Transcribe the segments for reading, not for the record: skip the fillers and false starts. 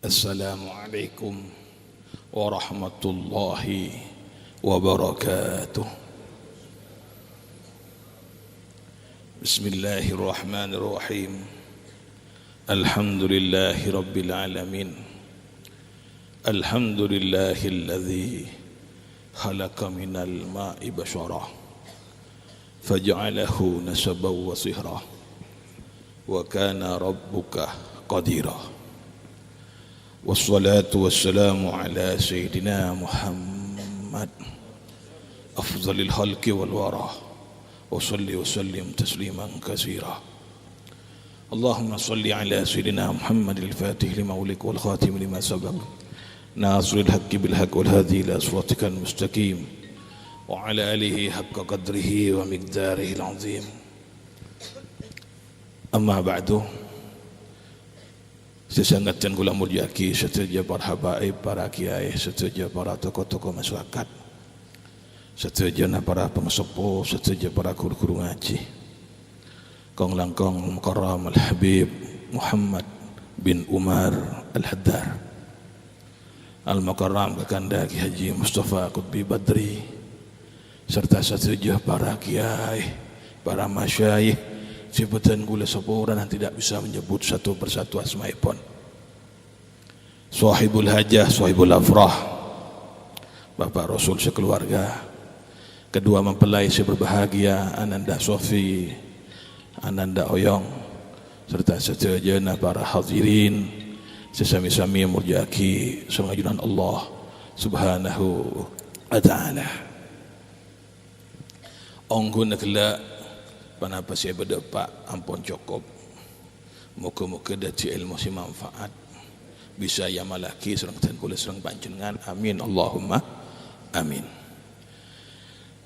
Assalamualaikum warahmatullahi wabarakatuh. Bismillahirrahmanirrahim. Alhamdulillahi rabbil alamin. Alhamdulillahilladzi khalaqa minal ma'i bashara faj'alahu nasaban wa sihra wa kana rabbuka qadira. Wassalatu wassalamu ala sayyidina Muhammad afdhalil khalqi wal wara wa salli wa sallim tasliman katsira. Allahumma salli ala sayyidina Muhammadil fatih lima ulik wal khatim lima sabaq nasril haqqi bil haqq wal hadi ila siratikal mustaqim wa ala alihi haqqa qadrihi wa miqdarihi al azim. Amma ba'du. Sesangatan kula mulyaki setuja para habaib, para kiai, setuja para tokoh-tokoh masyarakat, setuja para pengesepuh, setuja para guru-guru ngaji. Kong langkong mukarram al-habib Muhammad bin Umar al-Haddar, al-mukarram kakanda Ki Haji Mustafa Qutbi Badri, serta setuja para kiai, para masyayikh. Sebutan gula sepuran yang tidak bisa menyebut satu persatu asma'ipun. Sahibul hajah, sahibul afrah, Bapak Rasul sekeluarga, kedua mempelai seberbahagia Ananda Sofi, Ananda Oyong, serta seterjana para hadirin sesami-sami murjaki sengajuan Allah subhanahu wa ta'ala. Onggun kelak panapa saya berdepak ampun cukup. Muka-muka dati ilmu si manfaat bisa ya malaki serang tan kula serang panjenengan. Amin Allahumma amin.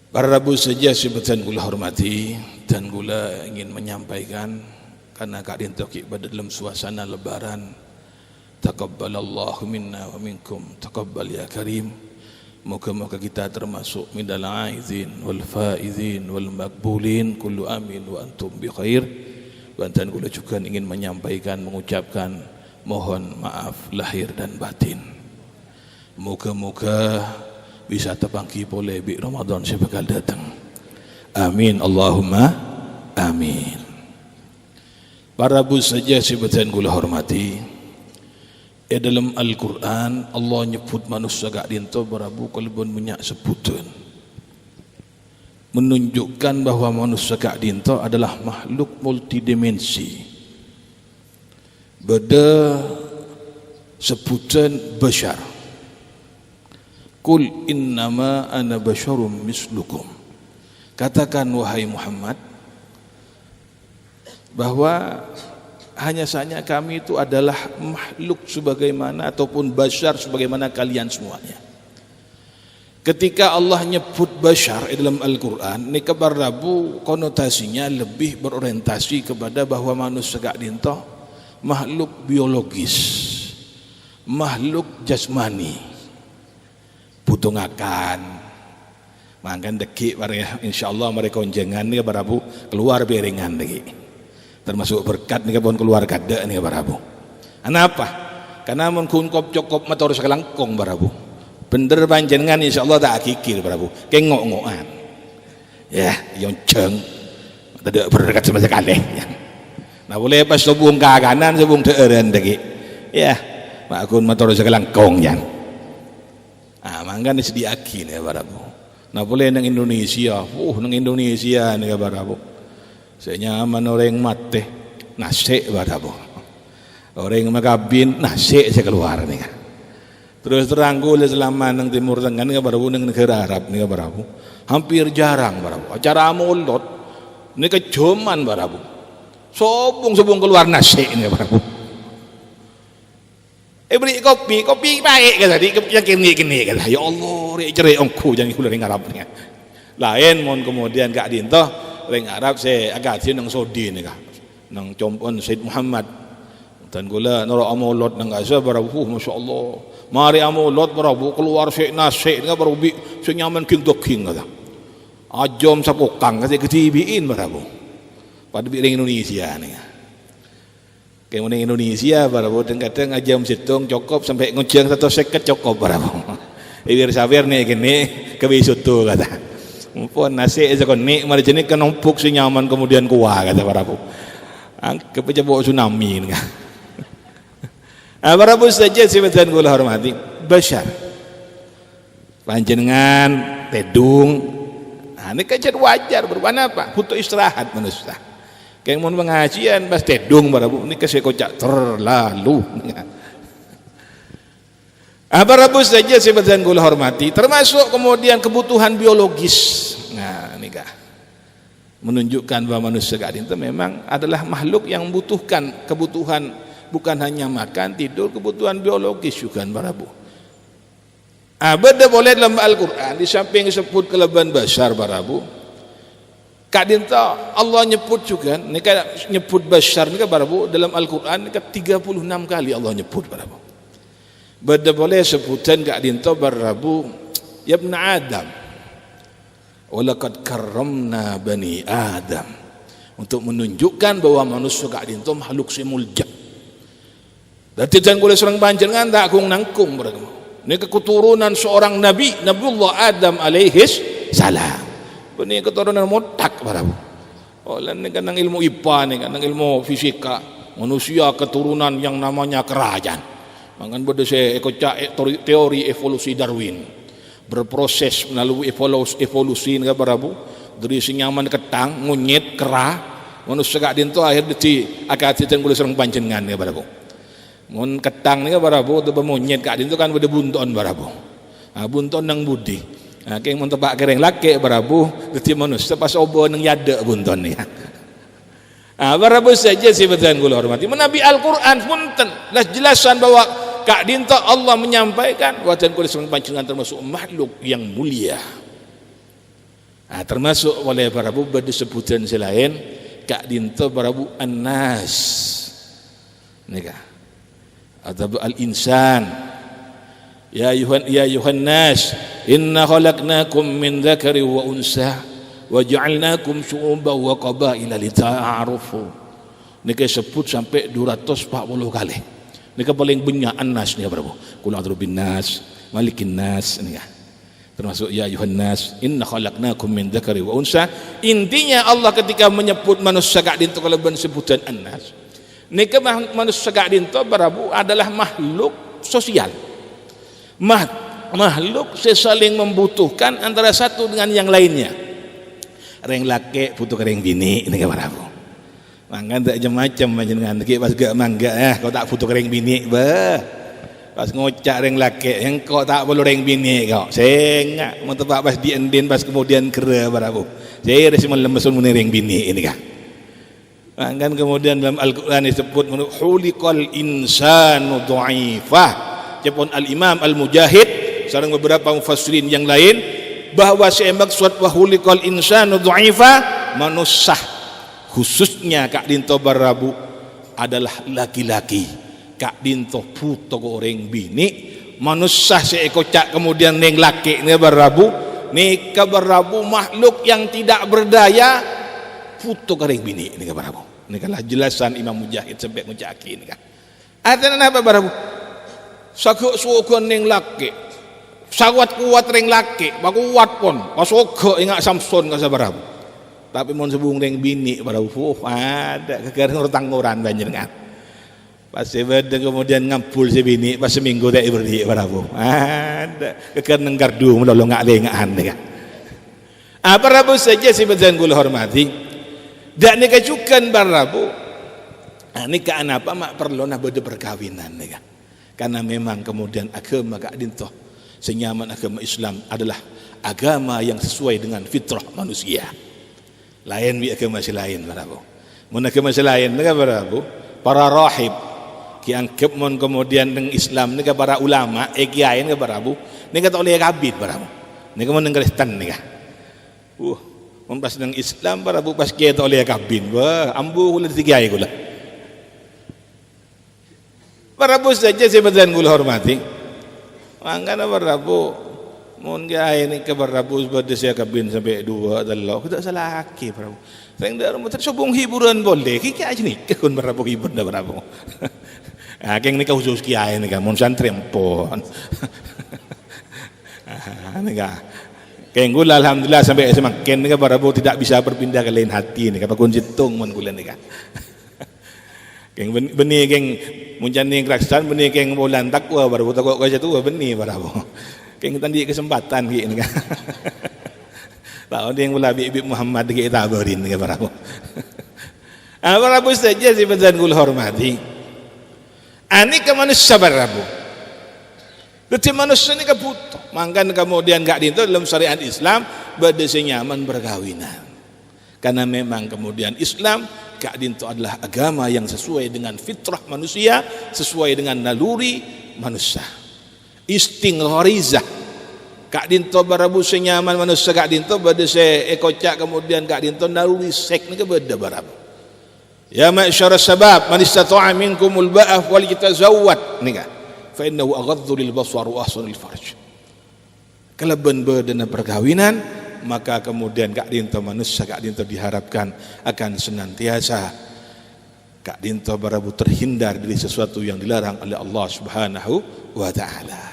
Para Rabu saja sebutan kula hormati dan kula ingin menyampaikan karena kadin tauqi pada dalam suasana lebaran. Taqabbalallahu minna wa minkum taqabbal ya karim. Moga-moga kita termasuk minal aizin wal faizin wal makbulin kullu amin wa antum bi khair. Bantan kula juga ingin menyampaikan, mengucapkan mohon maaf lahir dan batin. Moga-moga bisa terpangki boleh bi Ramadan sebekal datang. Amin Allahumma amin. Para bu saja sebutan kula hormati. Dalam Al-Quran Allah nyebut manusia gak dinto berabu kalbun minyak sebutan, menunjukkan bahwa manusia gak dinto adalah makhluk multidimensi. Beda sebutan bashar. Kul innama ana basyarum mislukum. Katakan wahai Muhammad bahwa hanya saja kami itu adalah makhluk sebagaimana ataupun bashar sebagaimana kalian semuanya. Ketika Allah nyebut bashar dalam Al-Quran, ini kabar Rabu konotasinya lebih berorientasi kepada bahwa manusia gak dintoh makhluk biologis, makhluk jasmani, butuh ngakan, makan dekik, insyaallah mereka onjengan nih kabar Rabu keluar piringan lagi. Termasuk berkat nih kabon keluar kada nih barabu. Kenapa? Karena mengkunkop cokop motor sekelangkong barabu. Bener panjenengan insyaallah tak kikir barabu. Kengok-ngokan. Ya, yang ceng. Tidak berkat sama sekali. Nah boleh pas subung ke kanan subung teeren lagi. Ya, makun motor sekelangkong yan. Ah, mangga disediakin ya barabu. Nah boleh nang Indonesia. Nang Indonesia nih barabu. Saya nyaman orang mati nasi barabu, orang magabin nasi saya keluar nih. Terus terang gula selama nang Timur Tengah nih barabu, nang negara Arab nih barabu, hampir jarang barabu. Acara mulut nih kecuman barabu, sobung keluar nasi nih barabu. Beli kopi baik kata di yang kini kata. Ya Allah, cerai ongku jangan kuliah ning Arab nih. Lain mohon kemudian gak dintoh. Ring Arab saya agak nang Saudi ni kah, nang compon Said Muhammad, dan gula nara amulot nang asa barabu, masya Allah, mari amulot barabu keluar Said Nasir, nggak barabu, senyaman king to king kata, ajom sapokang kata ketibiin barabu, pada biring Indonesia ni. Kayak mana Indonesia barabu kadang aja situng cukup sampai nguceng 1 seket cukup barabu. Ibir sabar nih gini kebisu tuh kata. Mumpun nasi aja kon nik mari jenis kenumpuk si nyaman kemudian kuah kata barabu. Anggap aja bawa tsunami nih. Barabu saja sebentar gula hormati Bashar panjenengan tedung. Ini kajian wajar berwarna apa? Butuh istirahat manusia. Kayak mau pengajian pas tedung barabu ini kasih kocak terlalu. Barabu saja sebentar gula hormati termasuk kemudian kebutuhan biologis. Nah ini kah menunjukkan bahwa manusia itu memang adalah makhluk yang membutuhkan kebutuhan bukan hanya makan tidur, kebutuhan biologis juga barabu. Beda boleh dalam Al-Quran di samping disebut kelebihan besar barabu Kak Dinta Allah nyebut juga ini kan nyebut besar ini kan barabu dalam Al-Quran ini kan 36 kali Allah nyebut barabu. Beda boleh sebutan Kak Dinta barabu ya ibn Adam walaqad karramna bani Adam untuk menunjukkan bahwa manusia Kak Dinta makhluk semulja. Berarti jangan boleh serang panjenengan tak kung nangkung barabu. Ini keturunan seorang Nabi Nabiullah Adam alaihis salam. Ini keturunan motak barabu. Oh ini kan ilmu IPA nih kan ilmu fisika manusia keturunan yang namanya kerajaan. Mangan beda saya ekocak teori evolusi Darwin berproses melalui evolusi nih barabu dari sinyaman ketang ngunyit kera manusia gak dinto akhir di akad itu boleh serang panjenengan nih barabu. Mun ketang nih barabu tu bermonyet gak dinto kan beda bunton barabu. Bunton nang budi. Kayak mau tebak kereng laki barabu deti manusia pas obo nang yada bunton ni. Barabu saja si betul gula hormati. Menabi Al-Quran punten lah jelasan bahwa Kak Dinta Allah menyampaikan watan kulis pancingan termasuk makhluk yang mulia. Termasuk oleh barabu bersebutan selain Kak Dinta barabu An-Nas. Nikah atau Al-Insan. Ya ayuhan nas inna khalaqnakum min dzakari wa unsa wa ja'alnakum syu'uban wa qabaila lita'arufu. Nika sebut sampai 240 kali. Nika paling banyak An-Nas ni berapa? Qul a'udzu bin nas malikin nas nika. Termasuk ya ayuhan nas inna khalaqnakum min dzakari wa unsa. Intinya Allah ketika menyebut manusia gak dinto kelebihan sebutan An-Nas. Nika manusia gak dinto berapa adalah makhluk sosial. Makhluk sesaling membutuhkan antara satu dengan yang lainnya. Reng laki butuh reng bini ini kabar aku. Mangga tak macam dengan pas gak mangga kau tak butuh reng bini pas ngocak reng laki yang kau tak perlu reng bini kau sengak mau tepak pas diendin pas kemudian kera barabu saya resi melemesun muni reng bini ini kah. Mangga kemudian dalam Al-Quran disebut khuliqal insanu dhaifah. Jepun Al-Imam Al-Mujahid sareng beberapa mufassirin yang lain bahwa maksud wa khuliqal insanu dha'ifa manusia khususnya Kak Dinto barabu adalah laki-laki. Kak Dinto puto goreng bini manusia seekocak kemudian neng laki ni barabu ni barabu makhluk yang tidak berdaya puto goreng bini ni barabu. Ini adalah jelasan Imam Mujahid sampai ngucaki ni kan. Artinya apa barabu? Sagok suogon ning laki sawat kuat ring laki bakuat pun pasogo ingat Samson kasa barabu tapi mon sebung ring bini barabu ada kegareng tangguran banjenengan pas sebeda kemudian ngampul si bini pas seminggu tak berdi barabu ada kegareng gardu menolong ngak lengaan kan barabu saja si bedan kula hormati dak nika cukan barabu nika apa mak perlu nah beda perkawinan nika. Karena memang kemudian agama Kak Dinto senyaman agama Islam adalah agama yang sesuai dengan fitrah manusia. Lain bi agama lain barabu. Mun agama lain nega barabu para rahib ki angkep mun kemudian dengan Islam nega para ulama kiai nega barabu nega tak oleh kabit barabu. Nega mun Kristen nega. Mun pas dengan Islam barabu pas kiai tak oleh kabin. Wah ambu kula kiai kula. Barabu saja sebenarnya gula hormati. Mangkana barabu Mun gaya ni ke barabu pada saya kabin sampai 2 telok. Kita salah laki barabu. Sering dah rumah tersobong hiburan boleh. Kiki aja ni kun barabu hiburan dah barabu. Ah keng ni khusus kiai ni kan mun santri empon. Ni kan. Keng gula alhamdulillah sampai semakin ni kan barabu tidak bisa berpindah ke lain hati ni kan pakun jitung mun gula ni kan. Keng benih keng munjani keraksan benih keng bulan takwa barabu takwa ka tu benih barabu. Keng tandi kesempatan ki ni kan. Tahu dia yang mula Habib Muhammad kita tabarin ni barabu. Barabu saja si badan gul hormati. Ani ke manusia barabu. Jadi manusia ni kebutuh. Mangkan kemudian gak dinto dalam syariat Islam berdasar nyaman berkawinan. Karena memang kemudian Islam gak dinto adalah agama yang sesuai dengan fitrah manusia, sesuai dengan naluri manusia. Istinghorizah. Gak dinto barabu senyaman manusia gak dinto berdasar ekocak kemudian gak dinto naluri sek ni ke beda barabu. Ya ma'syara sabab man istata'a minkumul ba'af wal yatazawwad ni kan. Fa innahu aghaddu lil basar wa ahsanul farj. Kalau benar perkawinan maka kemudian gak dinto manusia gak dinto diharapkan akan senantiasa gak dinto barabu terhindar dari sesuatu yang dilarang oleh Allah Subhanahu wa taala.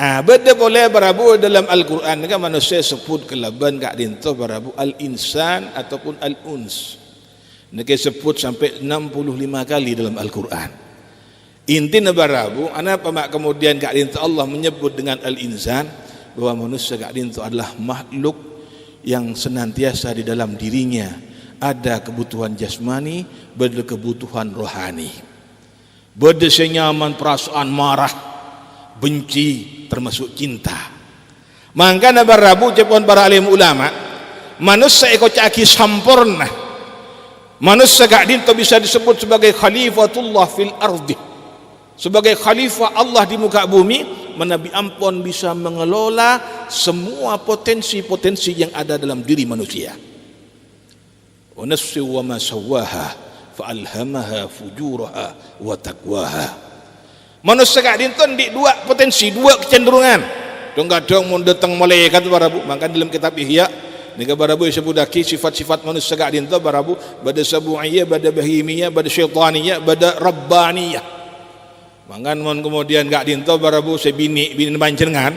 Beda boleh barabu dalam Al-Quran kan manusia sebut kelaban gak dinto barabu al-insan ataupun al-uns. Mereka sebut sampai 65 kali dalam Al-Quran. Intinya barabu, apa mak kemudian gak dinto Allah menyebut dengan al-insan bahwa manusia gak dinto adalah makhluk yang senantiasa di dalam dirinya ada kebutuhan jasmani, ada kebutuhan rohani. Beda senyaman perasaan marah, benci, termasuk cinta. Mangkana barabu cepon para alim ulama, manusia eko caki sampurna. Manusia gak dinto bisa disebut sebagai khalifatullah fil ardi, sebagai khalifah Allah di muka bumi, menabi ampun bisa mengelola semua potensi-potensi yang ada dalam diri manusia. Wa nafsi wa ma sawwaha fa alhamaha fujuraha wa taqwaha. Manusia gak dinto di dua potensi, dua kecenderungan. Dong-dong mun datang malaikat barabu, maka dalam kitab Ihya nika barabu sebudaki sifat-sifat manusia gak dinto barabu bada sabu'iyah, bada bahimiyah, bada syaitaniyah, bada rabbaniyah. Mangan mon kemudian gak dinto barabu sebini bini bancengan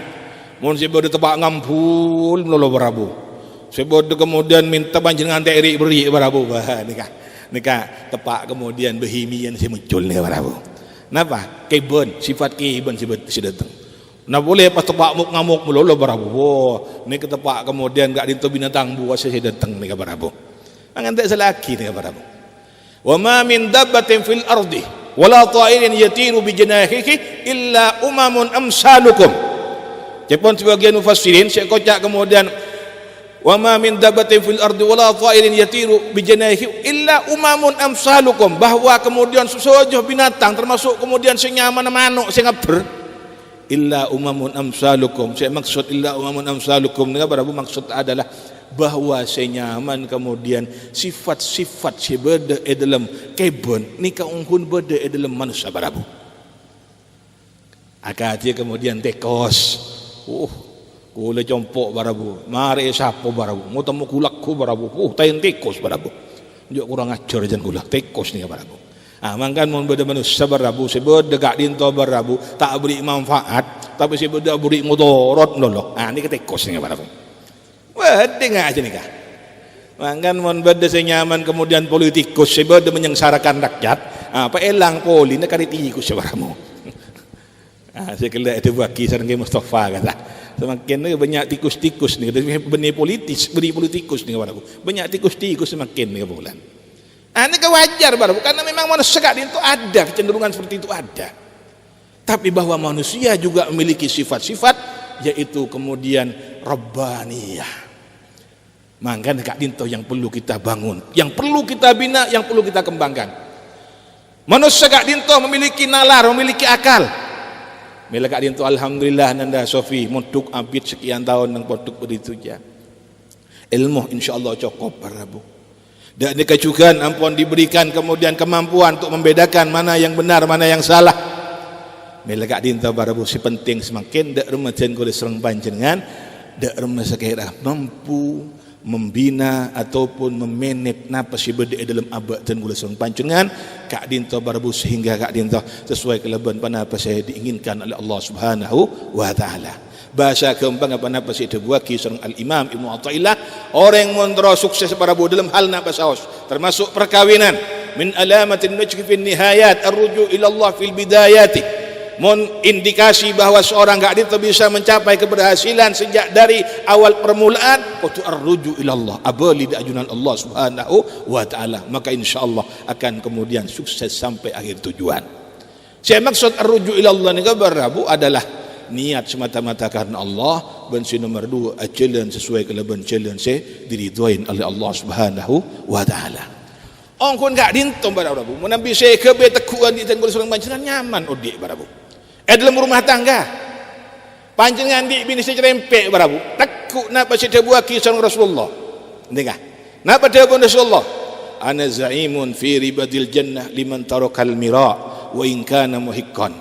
mon sebodo tepak ngampul melolo barabu. Sebodo kemudian minta bancengan teri beri barabu. Nika tepak kemudian bahimiyah si muncul nika barabu. Napa? Kebon, sifat kebon si datang. Nah boleh pas tepak ngamuk melolo barabu. Ni ketepak kemudian gak dinto binatang buas saya datang nika barabu. Mangan tak selaki nika barabu. Wa ma min dabbatin fil ardi wala ta'irin yatiru bi janahihi illa umamun amsalukum. Cepon sebagian mufassirin saya kocak kemudian wa ma min dabbatin fil ardi wala ta'irin yatiru bi janahihi illa umamun amsalukum, bahwa kemudian sesuatu binatang termasuk kemudian senyaman manuk sing ngeber illa umamun amsalukum. Saya maksud illa umamun amsalukum dengan barabu maksud adalah bahwa senyaman kemudian sifat-sifat si beda dalam kebon nika ungkun beda dalam manusia barabu. Akati kemudian tekos. Kule jompok barabu. Mari sapo barabu. Mau temu kulakku barabu. Tayin tekos barabu. Njuk kurang ajar jan kula tekos nika barabu. Mangkan mun beda manusia barabu sebeda gak dinto barabu tak beri manfaat tapi sebeda beri mudarat lolo. Ni ketekos nika barabu. Wede ngak aja nikah. Mangkan mun beda senyaman kemudian politikus sebeda menyengsarakan rakyat. Apa elang poli nak kari tikus sebaramu. Saya kira itu bagi sareng Mustafa kata. Semakin banyak tikus-tikus ni benih politis, beri politikus ni barabu. Banyak tikus-tikus semakin ni bulan. Ini wajar barabu karena memang manusia gak dinto ada kecenderungan seperti itu ada. Tapi bahwa manusia juga memiliki sifat-sifat yaitu kemudian rabbaniyah. Maka gak dinto yang perlu kita bangun, yang perlu kita bina, yang perlu kita kembangkan. Manusia gak dinto memiliki nalar, memiliki akal. Mila gak dinto alhamdulillah nanda Sofi muntuk abid sekian tahun nang produk begitu ya. Ilmu insyaallah cukup barabu. Dan dikecukan ampun diberikan kemudian kemampuan untuk membedakan mana yang benar mana yang salah. Mela kak dinta barabu si penting semakin dak remajan kula serang panjenengan dak remasa kira mampu membina ataupun memanage napa si bede dalam abad dan gula serang panjenengan kak dinta barabu sehingga kak dinta sesuai kelebihan panapa saya diinginkan oleh Allah Subhanahu wa taala. Bahasa kembang apa si dibuaki serang al-Imam Ibnu Athaillah orang yang mondro sukses barabu dalam hal napa saos termasuk perkawinan min alamatin najhi fi nihayat ar-ruju' ila Allah fil bidayati. Indikasi bahawa seorang gadis bisa mencapai keberhasilan sejak dari awal permulaan waktu ar-ruju' ila Allah abali di ajunan Allah Subhanahu wa taala, maka insyaallah akan kemudian sukses sampai akhir tujuan. Saya maksud ar-ruju' ila Allah ni barabu adalah niat semata-mata karena Allah, dan si nomor 2 challenge sesuai kelebihan challenge diridhoin oleh Allah Subhanahu wa taala. Ong kun gak dintom barabu menabi saya ke betekuan di tanggul surang panjenengan nyaman odik barabu dalam rumah tangga panjenengan di bini secerempek barabu takut napa saya buat kisah Rasulullah dengar napa dia pun Rasulullah ana zaimun fi ribadil jannah liman tarakal mira wa in kana muhiqqan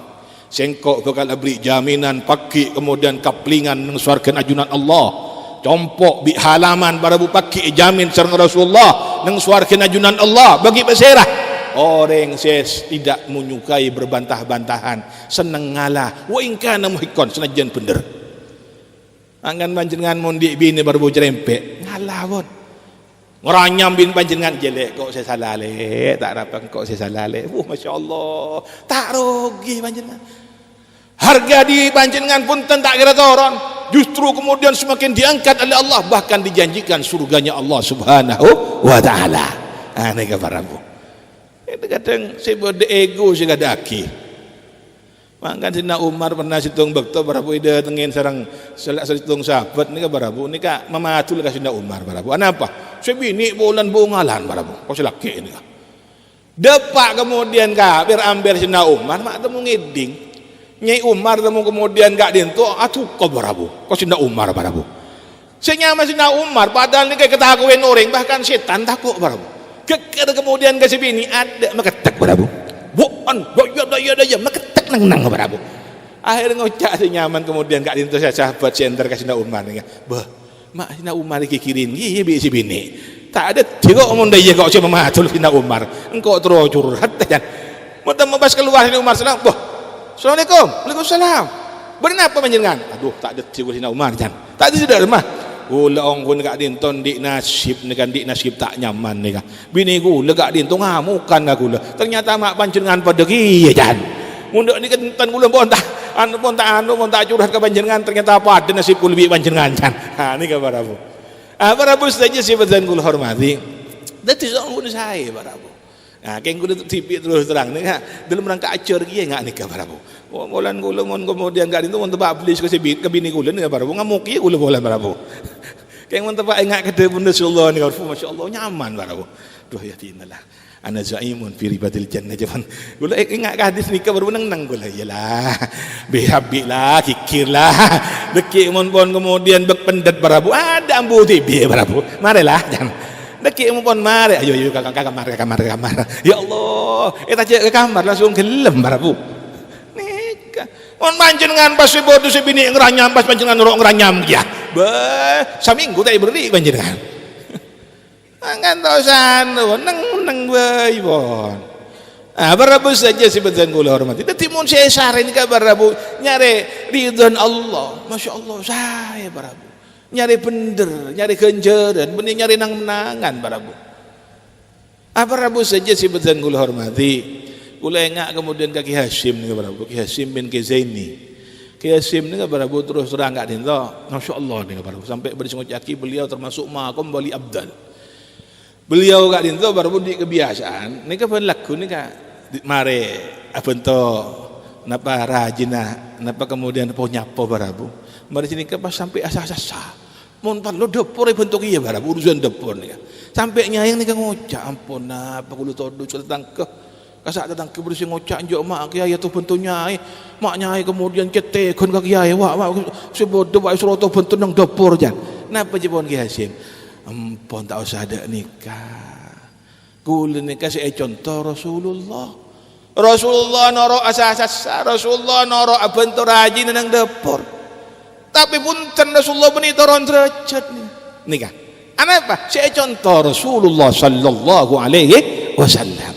sengkok bakal beri jaminan paki kemudian kaplingan nang swarga ajunan Allah compok bi halaman barabu paki jamin sareng Rasulullah nang swarga ajunan Allah bagi peserah orang yang tidak menyukai berbantah-bantahan senang ngalah wa in kana muhiqqan senajan bener angan panjenengan mondi bini barabu jerempek ngalah pun ngeranyam bin panjenengan jelek kok saya salah le tak rapang kok saya salah le masyaallah tak rugi panjenengan harga di panjenengan pun tak kira turun justru kemudian semakin diangkat oleh Allah bahkan dijanjikan surganya Allah Subhanahu wa taala. Ini barabu kadang saya berde ego saya gadaki mangkan Sina Umar pernah situng bekto barabu ida tengin sarang situng sahabat ni barabu ni ka mamatul ka Sina Umar barabu anapa saya bini bulan bungalan barabu kau selaki ni depak kemudian ka bir ambil Sina Umar mak temu ngiding Nyai Umar temu kemudian gak dintu atuh kau barabu kau Sina Umar barabu saya nyama Sina Umar padahal ni kayak ketakuin orang bahkan setan takut barabu kemudian kasih bini ada maketek barabu bukan daya maketek nang barabu akhirnya ngocak si nyaman kemudian gak dintu saya sahabat center kasih Sina Umar ni bah mak Sina Umar kikirin iya si bini tak ada tiga omong daya kau cuma matul Sina Umar engkau terus curhat kan mau pas keluar Sina Umar salam bah Assalamualaikum Waalaikumsalam benar apa panjenengan aduh tak ada tiga Sina Umar kan tak ada sudah rumah gula ong kun gak dinton di nasib ni kan di nasib tak nyaman ni kan bini gula gak dinton ngamukan gak gula ternyata mak panjenengan pada kiye kan mundak ni kan gula pun tak curhat ke panjenengan ternyata apa ada nasib gula lebih panjenengan kan ni kan barabu barabu saja si badan gula hormati dadi orang gula saya barabu keng gula tipi terus terang ni kan dalam rangka acar kiye gak nikah barabu bolan gula mon kemudian gak dinton mon tebak beli ke bini gula ni barabu ngamuk kiye gula bolan barabu kayak mun tebak ingat kata bunda Rasulullah ni masyaallah nyaman barabu duh ya tinalah ana zaimun fi ribadil jannah jaman gula ingat hadis nikah baru nang gula iyalah bihabbilah kikirlah dekik mun pon kemudian bek pendet barabu ada ambu tibi barabu marilah jangan dekik mun pon mari ayo ke kamar ya Allah tajak ke kamar langsung gelem barabu nikah mun panjenengan pas bodoh sebini ngeranyam pas panjenengan nuruk ngeranyam dia saminggu tak beri panjenengan kan tausan neng bae pon barabu saja si bedan kula hormati dadi mun saya sarin ka barabu nyari ridhon Allah masyaallah saya barabu nyari bener nyari kenjeran bener nyari nang menangan barabu barabu saja si bedan kula hormati kula engak kemudian kaki Hasyim ni barabu Ki Hasyim bin Kizaini Ki Hasyim ni barabu terus terang gak dinta masyaallah ni barabu sampai bersengocaki beliau termasuk makom wali abdal beliau gak dinta barabu di kebiasaan ni ka laku ni ka mare apa ento napa rajina napa kemudian po nyapo barabu mari sini ka pas sampai asa-asa mon pan lo dapur bentuk iya barabu urusan dapur ni ka sampai nyayang ni ka ngocak ampun apa kulo todo tentang ke kasak datang ke bersih ngocak njok mak kiai tu bentuk nyai mak nyai kemudian cetekon ke kiai wak sebodoh wak suruh tu bentuk nang dapur jan napa jepon Ki Hasyim ampun tak usah ada nikah kula nikah saya contoh Rasulullah Rasulullah noro asas Rasulullah noro bentuk rajin nang dapur. Tapi punten Rasulullah beni toron derajat nikah. Apa? Saya contoh Rasulullah sallallahu alaihi wasallam.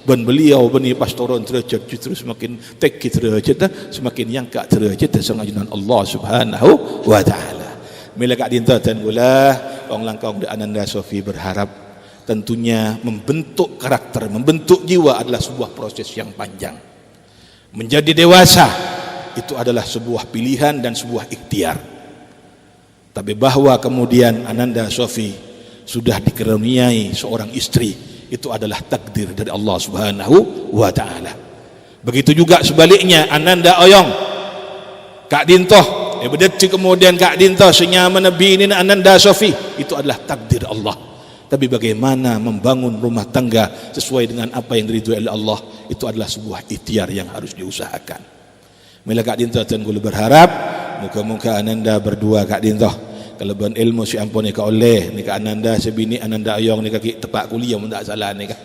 Ben beliau beni pas turun derajat justru semakin tinggi derajat, semakin nyangka derajat sang ajunan Allah Subhanahu wa taala. Mila kak dinta dan gula wong langkong de Ananda Sofi berharap tentunya membentuk karakter, membentuk jiwa adalah sebuah proses yang panjang. Menjadi dewasa itu adalah sebuah pilihan dan sebuah ikhtiar. Tapi bahwa kemudian Ananda Sofi sudah dikaruniai seorang istri, itu adalah takdir dari Allah Subhanahu wa taala. Begitu juga sebaliknya Ananda Oyong Kak Dintoh bedeci kemudian Kak Dintoh senyaman Nabi ini Ananda Sofi, itu adalah takdir Allah. Tapi bagaimana membangun rumah tangga sesuai dengan apa yang diridhoi oleh Allah, itu adalah sebuah ikhtiar yang harus diusahakan. Mila Kak Dintoh dan gula berharap muka-muka Ananda berdua Kak Dintoh kelebihan ilmu si ampun ni ka oleh ni ka Ananda sebini Ananda Ayong ni kaki tepak kuliah mun tak salah ni ka.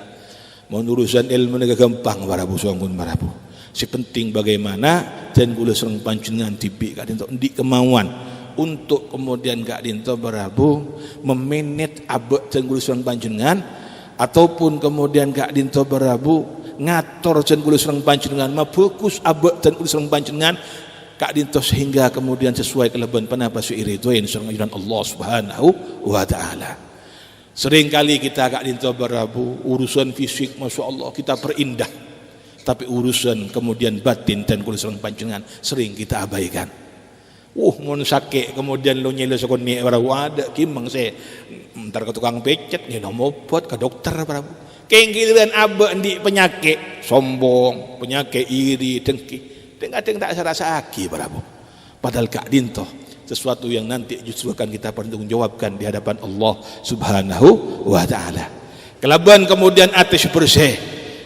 Mun urusan ilmu ni gampang barabu songgun barabu. Si penting bagaimana dan gula sereng panjenengan tibi Kak Dintoh ndi kemauan untuk kemudian Kak Dintoh barabu memanage abek dan gula sereng panjenengan ataupun kemudian Kak Dintoh barabu ngatur dan gula sereng panjenengan mafokus abek dan gula sereng panjenengan Kak Dintoh sehingga kemudian sesuai kelebihan penapa suiridhoin sareng ajunan Allah Subhanahu wa taala. Sering kali kita Kak Dintoh barabu urusan fisik Masya Allah kita perindah, tapi urusan kemudian batin dan kula sareng panjenengan sering kita abaikan. Mun sakit kemudian lo nyele sokon ni barabu ada kimang saya entar ke tukang becet nginum obat ke dokter barabu. Kengkilan abe di penyakit sombong, penyakit iri, dengki. Kadang tak serasa aki barabu. Padahal Kak Dintoh sesuatu yang nanti justru akan kita pertanggungjawabkan di hadapan Allah Subhanahu wa taala. Kelaban kemudian atas bersih.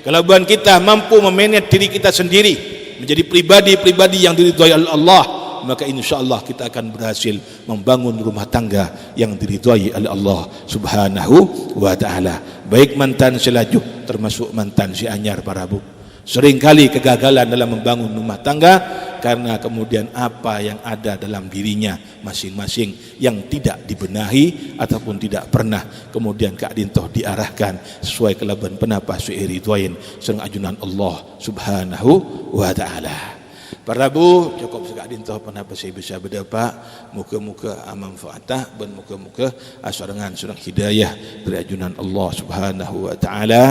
Kelaban kita mampu memanage diri kita sendiri menjadi pribadi-pribadi yang diridhoi oleh Allah, maka insyaallah kita akan berhasil membangun rumah tangga yang diridhoi oleh Allah Subhanahu wa taala. Baik mantan selaju termasuk mantan si anyar barabu. Seringkali kegagalan dalam membangun rumah tangga karena kemudian apa yang ada dalam dirinya masing-masing yang tidak dibenahi ataupun tidak pernah kemudian Kak Dintoh diarahkan sesuai kelebihan penapa suiridhoin sareng ajunan Allah Subhanahu wa taala. Para bu cukup Kak Dintoh penapa saya bisa berdapat muka-muka manfaatah dan muka-muka asarangan surang hidayah dari ajunan Allah Subhanahu wa taala.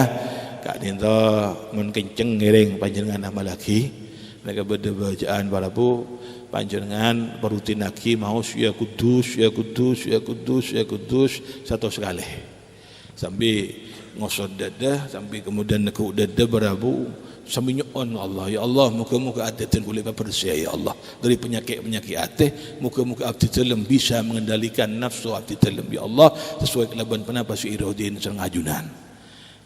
Kak Dintoh mun kenceng ngiring panjenengan amal lagi mereka berdebajaan barabu panjenengan berutinaki mau ya kudus ya kudus ya kudus ya kudus satu sekali sampai ngosot dada sampai kemudian nekuk dada barabu sambil nyoon Allah ya Allah muka-muka hati dan kulit bersih ya Allah dari penyakit-penyakit hati muka-muka abdi dalam bisa mengendalikan nafsu abdi dalam ya Allah sesuai kelaban penapa suirodin sareng ajunan.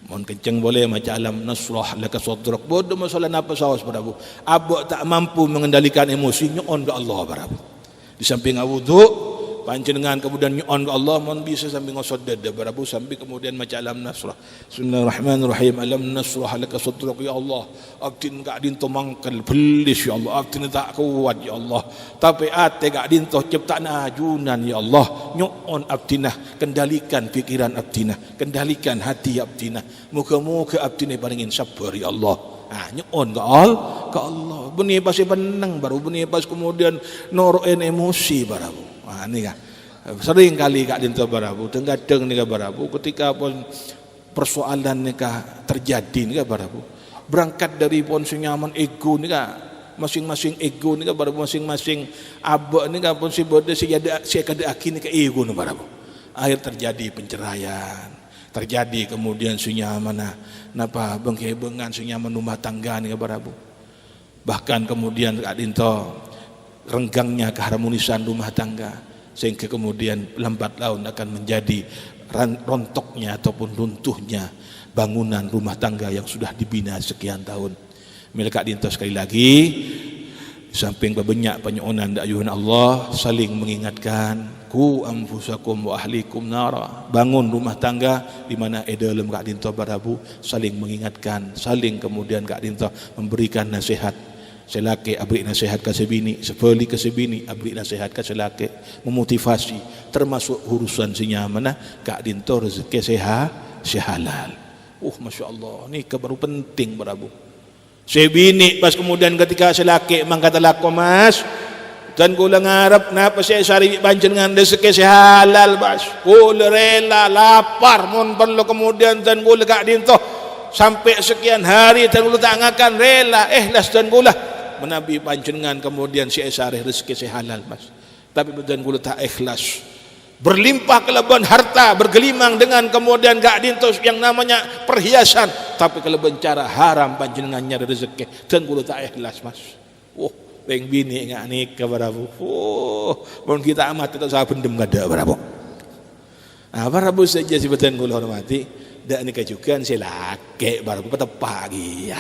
Mohon kenceng boleh macam alam nasrah laka sadrak bodoh masalah napa sawas barabu abak tak mampu mengendalikan emosi nyon ke Allah barabu di samping wudu panjenengan kemudian nyon ke Allah mohon bisa sambil ngosot dada barabu sambil kemudian macam alam nasrah bismillahirrahmanirrahim alam nasrah laka sadrak ya Allah abdin Kak Dintoh mangkal belis ya Allah abdin tak kuat ya Allah tapi ate Kak Dintoh ciptaan ajunan ya Allah nyon abdinah kendalikan pikiran abdinah kendalikan hati abdinah muka-muka abdinah paringin sabar ya Allah nyon ke Allah benih pas benang baru benih pas kemudian noroen emosi barabu ini kan sering kali Kak Dintoh barabu kadang nih barabu ketika pun persoalan nikah terjadi nih barabu berangkat dari pun senyaman ego nih masing-masing ego nih barabu masing-masing abak nih pun si bodoh si ada si kada akin ke ego nih barabu akhir terjadi penceraian terjadi kemudian senyaman napa bengke-bengan senyaman rumah tangga nih barabu bahkan kemudian Kak Dintoh renggangnya keharmonisan rumah tangga sehingga kemudian lambat laun akan menjadi rontoknya ataupun runtuhnya bangunan rumah tangga yang sudah dibina sekian tahun. Milik Kak Dintoh sekali lagi samping berbanyak penyuunan da ayuhan Allah, saling mengingatkan, ku anfusakum wa ahlikum nara, bangun rumah tangga di mana dalam kak dinto barabu saling mengingatkan, saling kemudian kak dinto memberikan nasihat. Selaki abri nasihat ke sebini, sepeli ke sebini abri nasihat ke selaki, memotivasi, termasuk urusan sinyamana kak dinto rezeki sehalal. Masya Allah, ni baru penting barabu. Sebini pas kemudian ketika selaki mang kata lako mas, dan gula ngarap napa saya sari panjenengan rezeki sehalal bas, gula rela lapar mon perlu kemudian dan gula kak dinto sampai sekian hari dan gula tak ngakan rela ikhlas dan gula menabi panjenengan kemudian si esareh rezeki sehalal mas, tapi dan gula tak ikhlas, berlimpah kelebihan harta, bergelimang dengan kemudian gak dintos yang namanya perhiasan, tapi kelebihan cara haram panjenengan nyari rezeki dan gula tak ikhlas mas. Peng bini ngak nikah barabu. Mun kita amat kita sah pendem gada barabu. Barabu saja si betan gula hormati, dak nikah juga si laki barabu tepak ya.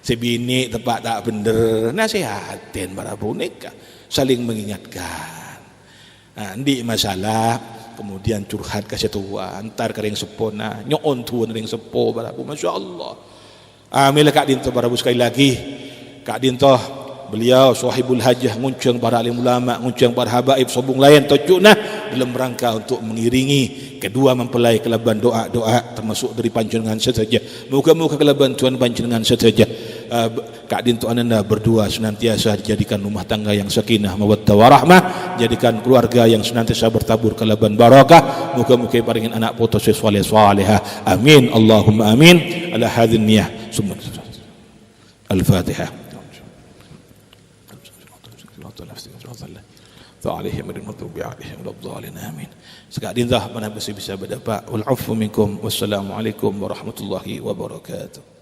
Si bini tepak tak bener, nasihatin barabu nikah, saling mengingatkan. Di masalah kemudian curhat ke setua antar kering sepona nyon tuan ring sepo barabu, masya Allah. Amil kak dinto barabu sekali lagi, kak dinto beliau sahibul hajah nguncang para alim ulama, nguncang para habaib sobung lain tojuna dalam rangka untuk mengiringi kedua mempelai kelebihan doa-doa termasuk dari panjenengan saja. Moga-moga kelebihan Tuhan panjenengan saja. Kak dinto ananda berdua senantiasa dijadikan rumah tangga yang sakinah mawaddah warahmah, jadikan keluarga yang senantiasa bertabur kelebihan barakah. Moga-moga paringin anak putus saleh salehah. Amin Allahumma amin. Ala hadzal niyah. Al-Fatihah. Sekadar dah mana bisa berdapat. Wal afu minkum. Wassalamualaikum warahmatullahi wabarakatuh.